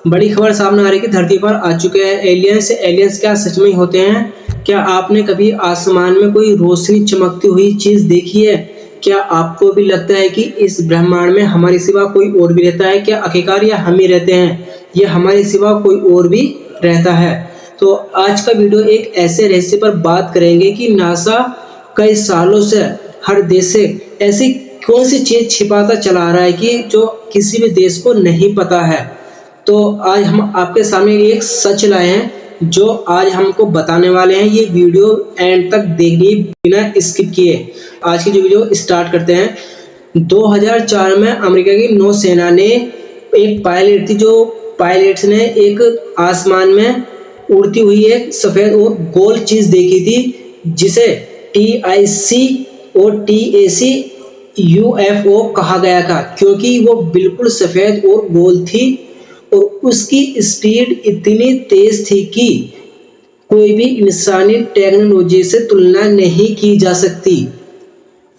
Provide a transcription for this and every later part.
बड़ी खबर सामने आ रही है कि धरती पर आ चुके हैं एलियंस। एलियंस क्या सच में होते हैं? क्या आपने कभी आसमान में कोई रोशनी चमकती हुई चीज देखी है? क्या आपको भी लगता है कि इस ब्रह्मांड में हमारे सिवा कोई और भी रहता है? क्या आखिरकार या हम ही रहते हैं या हमारे सिवा कोई और भी रहता है? तो आज का वीडियो एक ऐसे रहस्य पर बात करेंगे कि नासा कई सालों से हर देश से ऐसी कौन सी चीज छिपाता चला आ रहा है कि जो किसी भी देश को नहीं पता है। तो आज हम आपके सामने एक सच लाए हैं जो आज हमको बताने वाले हैं। ये वीडियो एंड तक देखनी बिना स्किप किए। आज की जो वीडियो स्टार्ट करते हैं। 2004 में अमेरिका की नौसेना ने एक पायलट थी, जो पायलट्स ने एक आसमान में उड़ती हुई एक सफेद और गोल चीज देखी थी, जिसे TIC और TAC UFO कहा गया था, क्योंकि वो बिल्कुल सफेद और गोल थी और उसकी स्पीड इतनी तेज थी कि कोई भी इंसानी टेक्नोलॉजी से तुलना नहीं की जा सकती।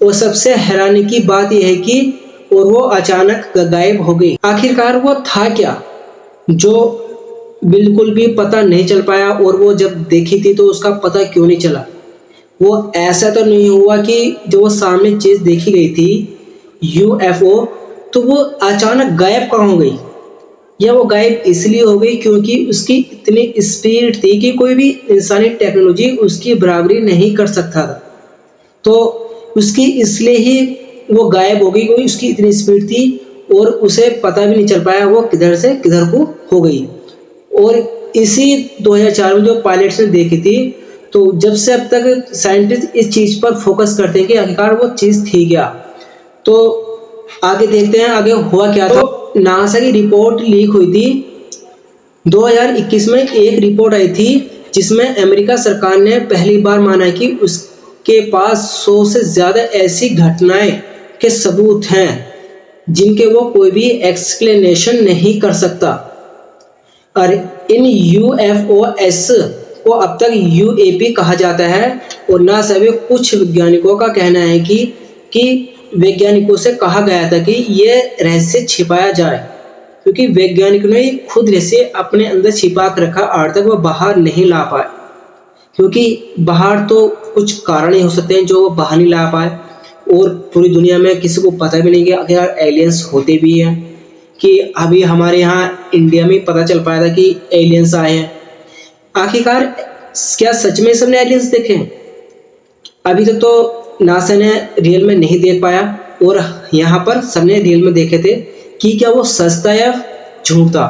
और सबसे हैरानी की बात यह है कि और वो अचानक गायब हो गई। आखिरकार वो था क्या जो बिल्कुल भी पता नहीं चल पाया, और वो जब देखी थी तो उसका पता क्यों नहीं चला? वो ऐसा तो नहीं हुआ कि जो वो सामने चीज देखी गई थी UFO, तो वो अचानक गायब कहाँ हो गई? या वो गायब इसलिए हो गई क्योंकि उसकी इतनी स्पीड थी कि कोई भी इंसानी टेक्नोलॉजी उसकी बराबरी नहीं कर सकता था। तो उसकी इसलिए ही वो गायब हो गई, क्योंकि उसकी इतनी स्पीड थी और उसे पता भी नहीं चल पाया वो किधर से किधर को हो गई। और इसी 2004 में जो पायलट्स ने देखी थी, तो जब से अब तक साइंटिस्ट इस चीज पर फोकस करते हैं कि आखिरकार वो चीज थी क्या। तो आगे देखते हैं आगे हुआ क्या था। तो नासा की रिपोर्ट लीक हुई थी 2021 में। एक रिपोर्ट आई थी जिसमें अमेरिका सरकार ने पहली बार माना कि उसके पास 100 से ज्यादा ऐसी घटनाएं के सबूत हैं जिनके वो कोई भी एक्सप्लेनेशन नहीं कर सकता। और इन UFOs को अब तक UAP कहा जाता है। और नासा में कुछ वैज्ञानिकों का कहना है कि वैज्ञानिकों से कहा गया था कि ये रहस्य छिपाया जाए, क्योंकि वैज्ञानिकों ने खुद रहस्य अपने अंदर छिपा कर रखा, आज तक वो बाहर नहीं ला पाए। क्योंकि बाहर तो कुछ कारण ही हो सकते हैं जो वो बाहर नहीं ला पाए, और पूरी दुनिया में किसी को पता भी नहीं कि आखिर एलियंस होते भी हैं। कि अभी हमारे यहाँ इंडिया में पता चल पाया था कि एलियंस आए हैं। आखिरकार क्या सच में सबने एलियंस देखे? अभी तक तो नासा ने रियल में नहीं देख पाया, और यहाँ पर सबने रियल में देखे थे कि क्या वो सच था या झूठ था।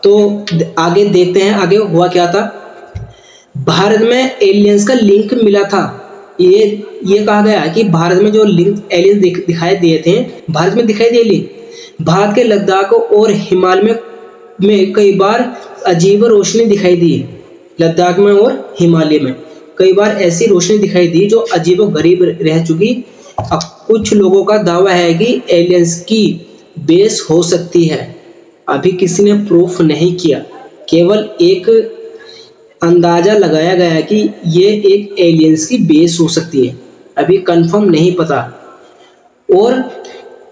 तो आगे देखते हैं आगे हुआ क्या था। भारत में एलियंस का लिंक मिला था। ये कहा गया कि भारत में जो लिंक एलियंस दिखाई दिए थे, भारत में दिखाई दिए लिंक। भारत के लद्दाख और हिमालय में कई बार अजीब रोशनी दिखाई दी। लद्दाख में और हिमालय में कई बार ऐसी रोशनी दिखाई दी जो अजीब गरीब रह चुकी। अब कुछ लोगों का दावा है कि एलियंस की बेस हो सकती है। अभी किसी ने प्रूफ नहीं किया, केवल एक अंदाजा लगाया गया कि ये एक एलियंस की बेस हो सकती है, अभी कंफर्म नहीं पता। और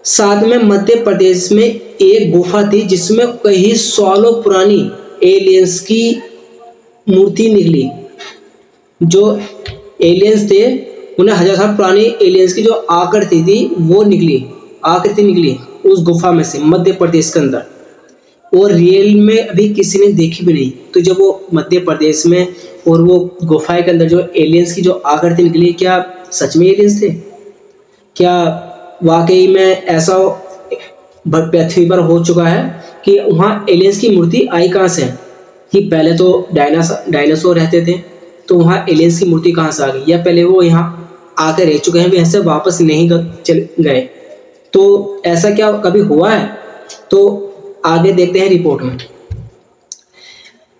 साथ में मध्य प्रदेश में एक गुफा थी जिसमें कई सालों पुरानी एलियंस की मूर्ति निकली। जो एलियंस थे उन्हें 1000 साल पुरानी एलियंस की जो आकृति थी वो आकृति निकली उस गुफा में से, मध्य प्रदेश के अंदर। और रियल में अभी किसी ने देखी भी नहीं। तो जब वो मध्य प्रदेश में और वो गुफा के अंदर जो एलियंस की जो आकृति निकली, क्या सच में एलियंस थे? क्या वाकई में ऐसा पृथ्वी पर हो चुका है कि वहाँ एलियंस की मूर्ति आई कहाँ से? कि पहले तो डायनासोर रहते थे, तो वहाँ एलियंस की मूर्ति कहाँ से आ गई? या पहले वो यहाँ आकर रह चुके हैं, वहाँ से वापस नहीं चल गए? तो ऐसा क्या कभी हुआ है? तो आगे देखते हैं रिपोर्ट में।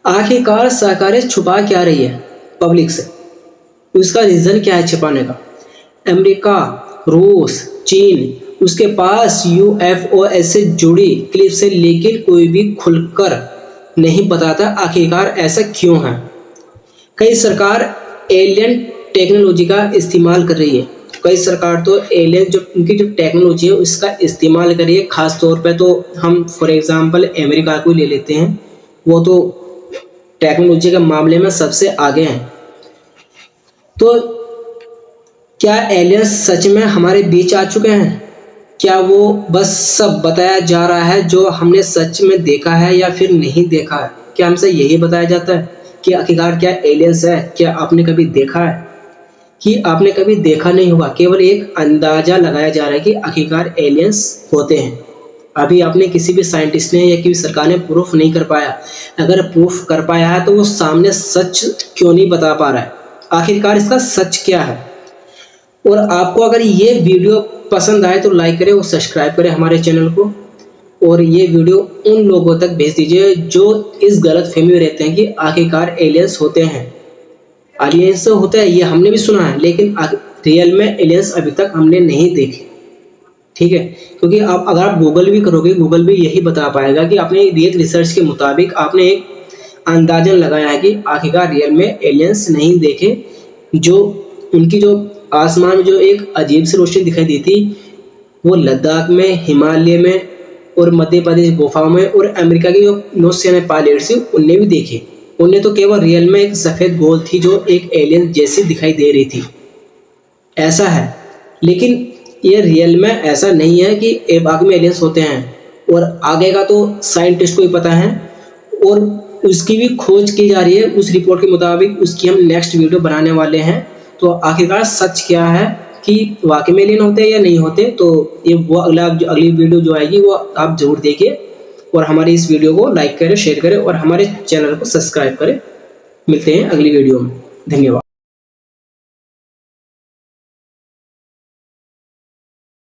आखिरकार सरकारें छुपा क्या रही है पब्लिक से? उसका रीजन क्या है छिपाने का? अमेरिका, रूस, चीन, उसके पास UFO से जुड़ी क्लिप से, लेकिन कोई भी खुलकर नहीं बताता आखिरकार ऐसा क्यों है। कई सरकार एलियन टेक्नोलॉजी का इस्तेमाल कर रही है। कई सरकार तो एलियन जो उनकी जो टेक्नोलॉजी है उसका इस्तेमाल कर रही है। खास तौर पे तो हम फॉर एग्जांपल अमेरिका को ले लेते हैं वो तो टेक्नोलॉजी के मामले में सबसे आगे हैं। तो क्या एलियंस सच में हमारे बीच आ चुके हैं? क्या वो बस सब बताया जा रहा है जो हमने सच में देखा है या फिर नहीं देखा है? क्या हमसे यही बताया जाता है कि आखिरकार क्या एलियंस है? क्या आपने कभी देखा है? कि आपने कभी देखा नहीं होगा, केवल एक अंदाजा लगाया जा रहा है कि आखिरकार एलियंस होते हैं। अभी आपने किसी भी साइंटिस्ट ने या किसी सरकार ने प्रूफ नहीं कर पाया। अगर प्रूफ कर पाया है तो वो सामने सच क्यों नहीं बता पा रहा है? आखिरकार इसका सच क्या है? और आपको अगर ये वीडियो पसंद आए तो लाइक करें और सब्सक्राइब करें हमारे चैनल को, और ये वीडियो उन लोगों तक भेज दीजिए जो इस गलतफहमी में रहते हैं कि आखिरकार एलियंस होते हैं। एलियंस होता है ये हमने भी सुना है, लेकिन रियल में एलियंस अभी तक हमने नहीं देखे। ठीक है, क्योंकि आप अगर आप गूगल भी करोगे, गूगल भी यही बता पाएगा कि आपने एक रिसर्च के मुताबिक आपने एक अंदाजन लगाया है कि आखिरकार रियल में एलियंस नहीं देखे। जो उनकी जो आसमान में जो एक अजीब सी रोशनी दिखाई दी थी, वो लद्दाख में, हिमालय में और मध्य प्रदेश गुफाओं में, और अमेरिका की जो नौसेना पायलट थी उनने भी देखे। उन्हें तो केवल रियल में एक सफ़ेद गोल थी जो एक एलियन जैसी दिखाई दे रही थी। ऐसा है, लेकिन ये रियल में ऐसा नहीं है कि बाकी में एलियंस होते हैं। और आगे का तो साइंटिस्ट को ही पता है, और उसकी भी खोज की जा रही है। उस रिपोर्ट के मुताबिक उसकी हम नेक्स्ट वीडियो बनाने वाले हैं। तो आखिरकार सच क्या है कि वाकई में एलियन होते हैं या नहीं होते, तो ये वो अगली वीडियो जो आएगी वो आप जरूर देखिए, और हमारी इस वीडियो को लाइक करें, शेयर करें और हमारे चैनल को सब्सक्राइब करें। मिलते हैं अगली वीडियो में। धन्यवाद।